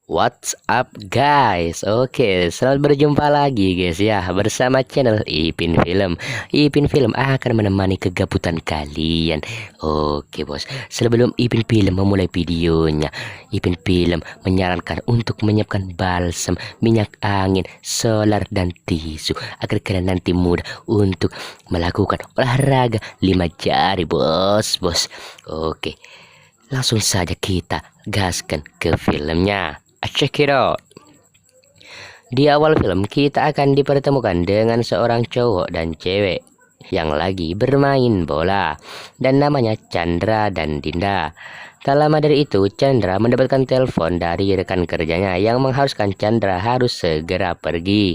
What's up guys? Oke, selamat berjumpa lagi guys ya bersama channel Ipin Film. Ipin Film akan menemani kegabutan kalian. Oke bos, sebelum Ipin Film memulai videonya, Ipin Film menyarankan untuk menyiapkan balsam, minyak angin, solar dan tisu agar kalian nanti mudah untuk melakukan olahraga 5 jari bos. Oke, langsung saja kita gaskan ke filmnya. Check it out. Di awal film kita akan dipertemukan dengan seorang cowok dan cewek yang lagi bermain bola dan namanya Chandra dan Dinda. Tak lama dari itu Chandra mendapatkan telepon dari rekan kerjanya yang mengharuskan Chandra harus segera pergi.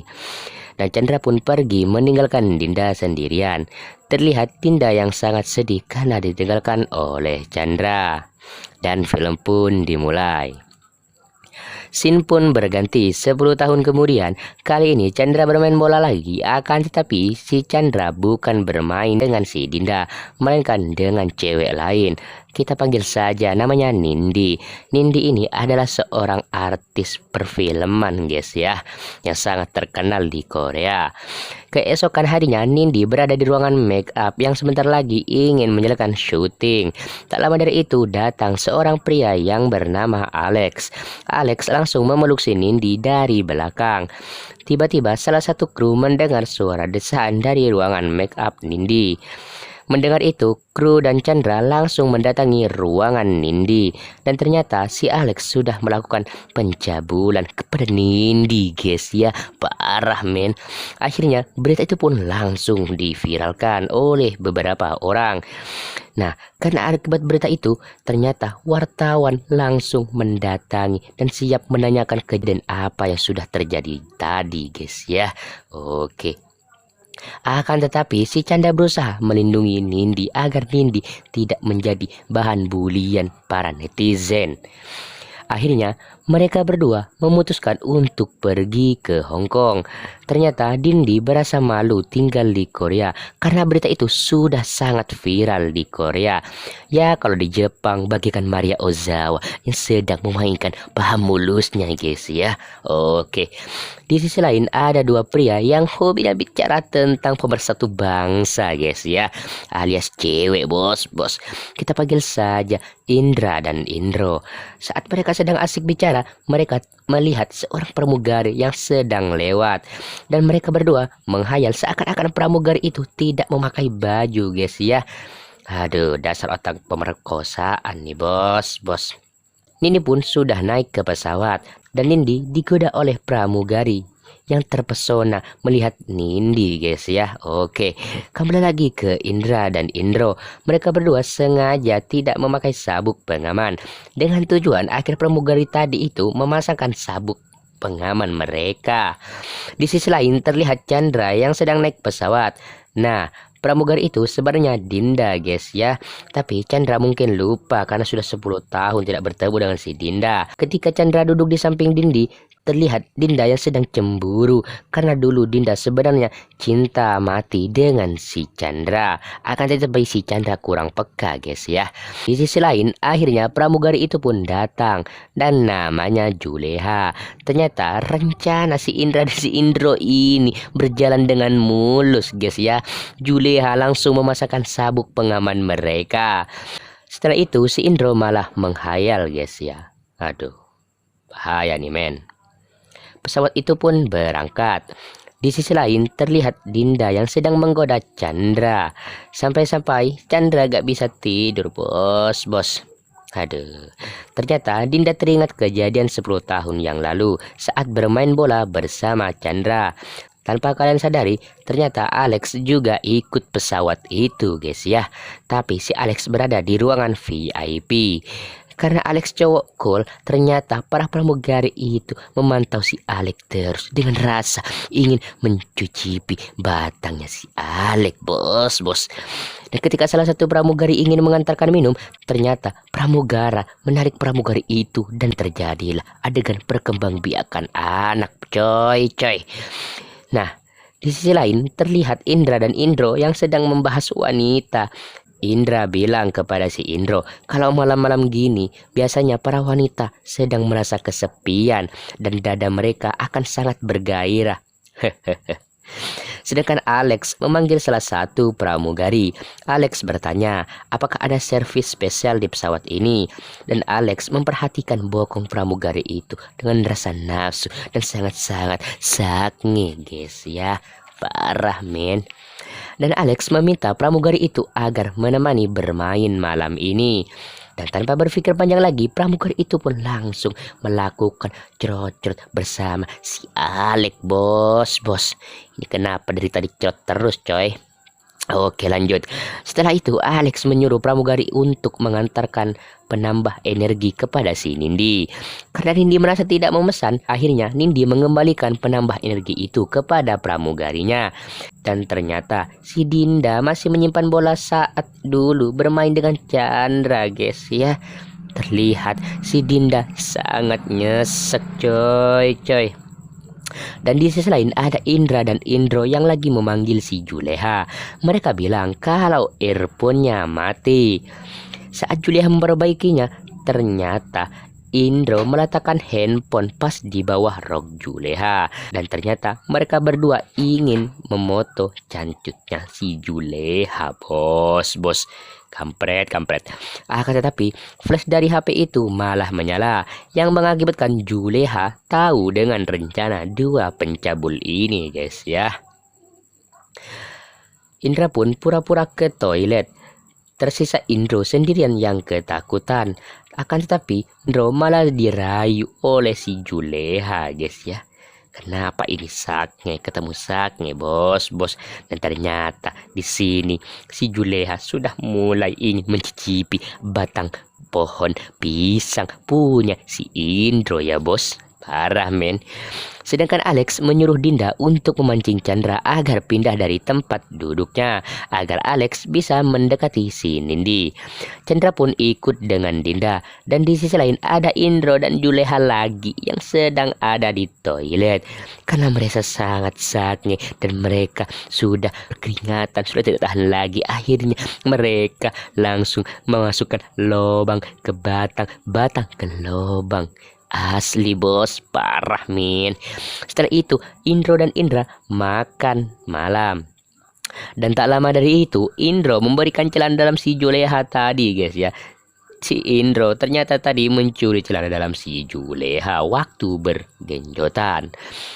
Dan Chandra pun pergi meninggalkan Dinda sendirian. Terlihat Dinda yang sangat sedih karena ditinggalkan oleh Chandra. Dan film pun dimulai. Scene pun berganti 10 tahun kemudian. Kali ini Chandra bermain bola lagi. Akan tetapi si Chandra bukan bermain dengan si Dinda, melainkan dengan cewek lain. Kita panggil saja namanya Nindi. Nindi ini adalah seorang artis perfilman guys ya, yang sangat terkenal di Korea. Keesokan harinya Nindi berada di ruangan make up yang sebentar lagi ingin menjalankan syuting. Tak lama dari itu datang seorang pria yang bernama Alex. Alex langsung memeluk si Nindi dari belakang. Tiba-tiba salah satu kru mendengar suara desaan dari ruangan make up Nindi. Mendengar itu, kru dan Chandra langsung mendatangi ruangan Nindi. Dan ternyata si Alex sudah melakukan pencabulan kepada Nindi guys ya. Parah men. Akhirnya berita itu pun langsung diviralkan oleh beberapa orang. Nah, karena akibat berita itu, ternyata wartawan langsung mendatangi dan siap menanyakan kejadian apa yang sudah terjadi tadi guys ya. Oke. Akan tetapi si Chandra berusaha melindungi Nindi agar Nindi tidak menjadi bahan bulian para netizen. Akhirnya mereka berdua memutuskan untuk pergi ke Hong Kong. Ternyata Nindi berasa malu tinggal di Korea karena berita itu sudah sangat viral di Korea. Ya kalau di Jepang bagikan Maria Ozawa yang sedang memainkan paha mulusnya guys ya. Oke. Di sisi lain ada dua pria yang hobinya bicara tentang pemersatu bangsa guys ya. Alias cewek bos. Kita panggil saja Indra dan Indro. Saat mereka sedang asik bicara, mereka melihat seorang pramugari yang sedang lewat. Dan mereka berdua menghayal seakan-akan pramugari itu tidak memakai baju guys ya. Aduh, dasar otak pemerkosaan nih bos. Nindi pun sudah naik ke pesawat dan Nindi digoda oleh pramugari yang terpesona melihat Nindi guys ya. Oke, kembali lagi ke Indra dan Indro. Mereka berdua sengaja tidak memakai sabuk pengaman dengan tujuan akhir pramugari tadi itu memasangkan sabuk pengaman mereka. Di sisi lain terlihat Chandra yang sedang naik pesawat. Nah, pramugari itu sebenarnya Dinda guys ya. Tapi Chandra mungkin lupa karena sudah 10 tahun tidak bertemu dengan si Dinda. Ketika Chandra duduk di samping Dindi, terlihat Dinda yang sedang cemburu karena dulu Dinda sebenarnya cinta mati dengan si Chandra. Akan tetapi si Chandra kurang peka guys ya. Di sisi lain akhirnya pramugari itu pun datang dan namanya Juleha. Ternyata rencana si Indra dan si Indro ini berjalan dengan mulus guys ya. Juleha langsung memasakkan sabuk pengaman mereka. Setelah itu si Indro malah menghayal guys ya. Aduh, bahaya nih men. Pesawat itu pun berangkat. Di sisi lain terlihat Dinda yang sedang menggoda Chandra. Sampai-sampai Chandra gak bisa tidur bos. Aduh, ternyata Dinda teringat kejadian 10 tahun yang lalu saat bermain bola bersama Chandra. Tanpa kalian sadari, ternyata Alex juga ikut pesawat itu guys ya. Tapi si Alex berada di ruangan VIP. Karena Alex cowok cool, ternyata para pramugari itu memantau si Alex terus dengan rasa ingin mencucipi batangnya si Alex bos. Dan ketika salah satu pramugari ingin mengantarkan minum, ternyata pramugara menarik pramugari itu dan terjadilah adegan perkembangbiakan anak coy. Nah, di sisi lain terlihat Indra dan Indro yang sedang membahas wanita. Indra bilang kepada si Indro, kalau malam-malam gini biasanya para wanita sedang merasa kesepian dan dada mereka akan sangat bergairah. Sedangkan Alex memanggil salah satu pramugari. Alex bertanya, apakah ada servis spesial di pesawat ini? Dan Alex memperhatikan bokong pramugari itu dengan rasa nafsu dan sangat-sangat sange, guys ya. Parah, men. Dan Alex meminta pramugari itu agar menemani bermain malam ini. Dan tanpa berpikir panjang lagi, pramugari itu pun langsung melakukan cerot-cerot bersama si Alex, bos. Ini kenapa dari tadi cerot terus, coy? Oke, lanjut. Setelah itu, Alex menyuruh pramugari untuk mengantarkan penambah energi kepada si Nindi. Karena Nindi merasa tidak memesan, akhirnya Nindi mengembalikan penambah energi itu kepada pramugarinya. Dan ternyata si Dinda masih menyimpan bola saat dulu bermain dengan Chandra, guys ya. Terlihat si Dinda sangat nyesek, coy. Dan di sisi lain ada Indra dan Indro yang lagi memanggil si Juleha. Mereka bilang kalau earphone-nya mati. Saat Juleha memperbaikinya, ternyata Indro meletakkan handphone pas di bawah rok Juleha. Dan ternyata mereka berdua ingin memoto cancutnya si Juleha, bos. Kampret. Akan tetapi flash dari HP itu malah menyala, yang mengakibatkan Juleha tahu dengan rencana dua pencabul ini, guys ya. Indra pun pura-pura ke toilet. Tersisa Indro sendirian yang ketakutan. Akan tetapi Indro malah dirayu oleh si Juleha, guys ya. Kenapa ini ketemu Saknge, bos. Dan ternyata di sini si Juleha sudah mulai ingin mencicipi batang pohon pisang punya si Indro ya, bos. Parah, men. Sedangkan Alex menyuruh Dinda untuk memancing Chandra agar pindah dari tempat duduknya, agar Alex bisa mendekati si Nindi. Chandra pun ikut dengan Dinda. Dan di sisi lain ada Indro dan Juleha lagi yang sedang ada di toilet. Karena mereka sangat sange dan mereka sudah berkeringatan, sudah tidak tahan lagi. Akhirnya mereka langsung memasukkan lubang ke batang ke lubang. Asli, bos, parah, min. Setelah itu Indro dan Indra makan malam. Dan tak lama dari itu Indro memberikan celana dalam si Juleha tadi, guys ya. Si Indro ternyata tadi mencuri celana dalam si Juleha waktu bergenjotan.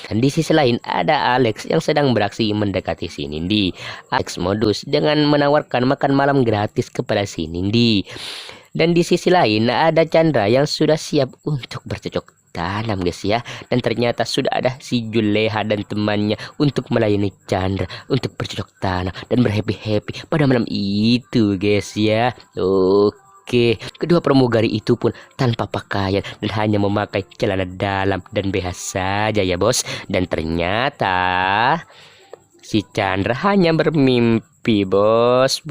Dan di sisi lain ada Alex yang sedang beraksi mendekati si Nindi. Alex modus dengan menawarkan makan malam gratis kepada si Nindi. Dan di sisi lain ada Chandra yang sudah siap untuk bercocok tanam, guys ya. Dan ternyata sudah ada si Juleha dan temannya untuk melayani Chandra untuk bercocok tanam dan berhappy pada malam itu, guys ya. Oke, kedua pramugari itu pun tanpa pakaian dan hanya memakai celana dalam dan BH saja ya, bos. Dan ternyata si Chandra hanya bermimpi, bos.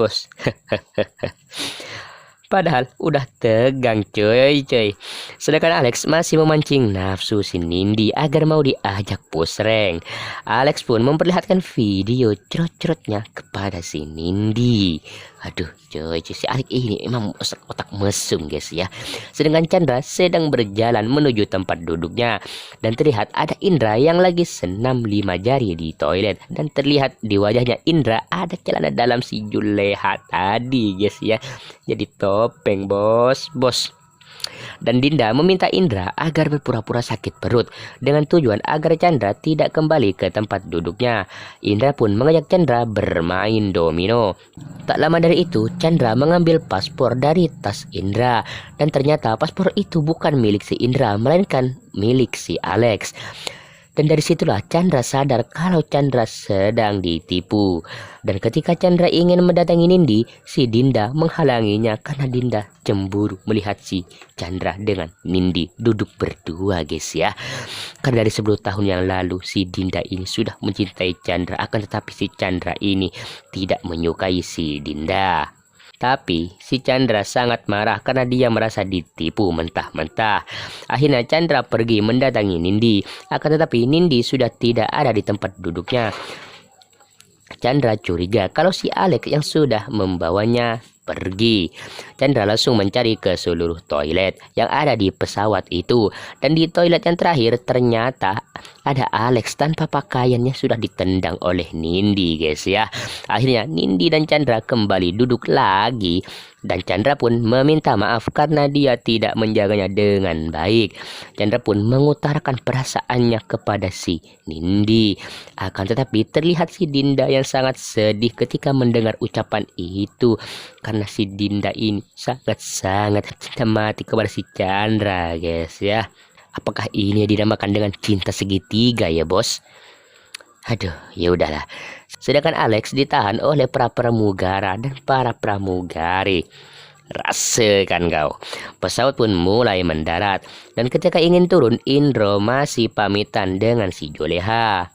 Padahal udah tegang, coy. Sedangkan Alex masih memancing nafsu si Nindi agar mau diajak push rank. Alex pun memperlihatkan video cerot-cerotnya kepada si Nindi. Aduh, coy, si Alex ini emang otak mesum, guys ya. Sedangkan Chandra sedang berjalan menuju tempat duduknya. Dan terlihat ada Indra yang lagi senam 5 jari di toilet. Dan terlihat di wajahnya Indra ada celana dalam si Juleha tadi, guys ya. Jadi topeng, bos. Dan Dinda meminta Indra agar berpura-pura sakit perut dengan tujuan agar Chandra tidak kembali ke tempat duduknya. Indra pun mengajak Chandra bermain domino. Tak lama dari itu Chandra mengambil paspor dari tas Indra. Dan ternyata paspor itu bukan milik si Indra melainkan milik si Alex. Dan dari situlah Chandra sadar kalau Chandra sedang ditipu. Dan ketika Chandra ingin mendatangi Nindi, si Dinda menghalanginya karena Dinda cemburu melihat si Chandra dengan Nindi duduk berdua, guys ya. Karena dari 10 tahun yang lalu si Dinda ini sudah mencintai Chandra, akan tetapi si Chandra ini tidak menyukai si Dinda. Tapi si Chandra sangat marah karena dia merasa ditipu mentah-mentah. Akhirnya Chandra pergi mendatangi Nindi. Akan tetapi Nindi sudah tidak ada di tempat duduknya. Chandra curiga kalau si Alex yang sudah membawanya pergi. Chandra langsung mencari ke seluruh toilet yang ada di pesawat itu. Dan di toilet yang terakhir ternyata ada Alex tanpa pakaiannya sudah ditendang oleh Nindi, guys ya. Akhirnya Nindi dan Chandra kembali duduk lagi. Dan Chandra pun meminta maaf karena dia tidak menjaganya dengan baik. Chandra pun mengutarakan perasaannya kepada si Nindi. Akan tetapi terlihat si Dinda yang sangat sedih ketika mendengar ucapan itu. Karena si Dinda ini sangat-sangat cinta mati kepada si Chandra, guys ya. Apakah ini dinamakan dengan cinta segitiga ya, bos? Aduh, ya udahlah. Sedangkan Alex ditahan oleh para pramugara dan para pramugari. Rasakan kau. Pesawat pun mulai mendarat. Dan ketika ingin turun, Indro masih pamitan dengan si Juleha.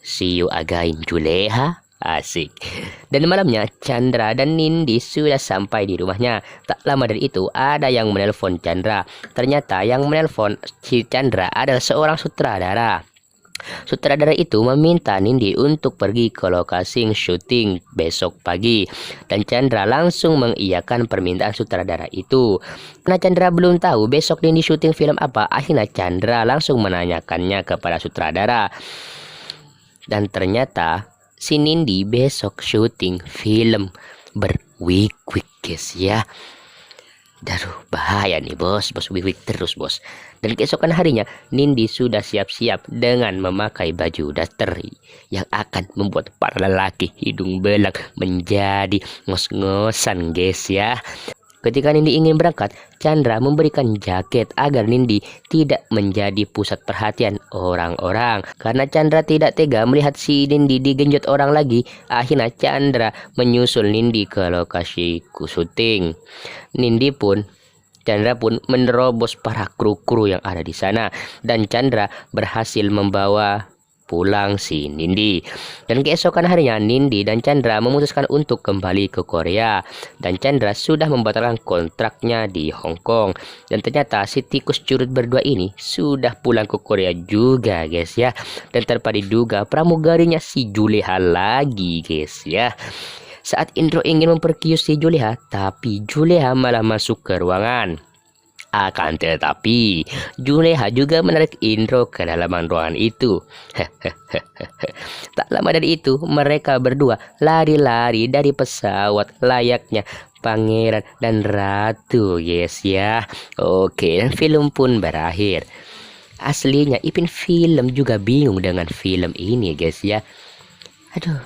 See you again, Juleha. Asik. Dan malamnya Chandra dan Nindi sudah sampai di rumahnya. Tak lama dari itu ada yang menelpon Chandra. Ternyata yang menelpon si Chandra adalah seorang sutradara. Sutradara itu meminta Nindi untuk pergi ke lokasi syuting besok pagi. Dan Chandra langsung mengiyakan permintaan sutradara itu. Karena Chandra belum tahu besok Nindi syuting film apa, akhirnya Chandra langsung menanyakannya kepada sutradara. Dan ternyata si Nindi besok syuting film berwig-wig, guys ya. Daruh, bahaya nih bos, wig-wig terus bos. Dan keesokan harinya Nindi sudah siap-siap dengan memakai baju daster yang akan membuat para lelaki hidung belang menjadi ngos-ngosan, guys ya. Ketika Nindi ingin berangkat, Chandra memberikan jaket agar Nindi tidak menjadi pusat perhatian orang-orang. Karena Chandra tidak tega melihat si Nindi digenjot orang lagi, akhirnya Chandra menyusul Nindi ke lokasi syuting. Chandra pun menerobos para kru-kru yang ada di sana, dan Chandra berhasil membawa pulang si Nindi. Dan keesokan harinya Nindi dan Chandra memutuskan untuk kembali ke Korea, dan Chandra sudah membatalkan kontraknya di Hong Kong. Dan ternyata si tikus curut berdua ini sudah pulang ke Korea juga, guys ya. Dan tanpa diduga pramugarinya si Juleha lagi, guys ya. Saat Indro ingin memperkius si Juleha, tapi Juleha malah masuk ke ruangan. Akan tetapi, Juleha juga menarik Indro ke dalaman ruangan itu. Tak lama dari itu, mereka berdua lari-lari dari pesawat layaknya pangeran dan ratu, guys ya. Oke, dan film pun berakhir. Aslinya Ipin Film juga bingung dengan film ini, guys ya. Aduh,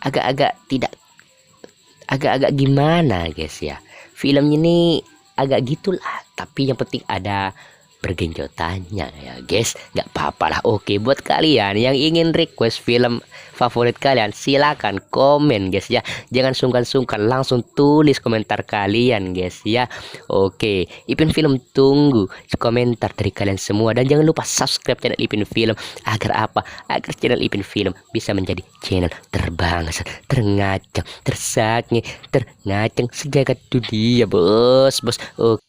agak-agak gimana, guys ya. Film ini agak gitulah, tapi yang penting ada pergenjotannya ya, guys. Nggak apa-apa lah. Oke, buat kalian yang ingin request film favorit kalian, silakan komen, guys ya. Jangan sungkan-sungkan, langsung tulis komentar kalian, guys ya. Oke, Ipin Film tunggu komentar dari kalian semua, dan jangan lupa subscribe channel Ipin Film agar apa? Agar channel Ipin Film bisa menjadi channel terbangsa, terngacang, tersaknya, terngacang sejagat dunia, bos. Oke.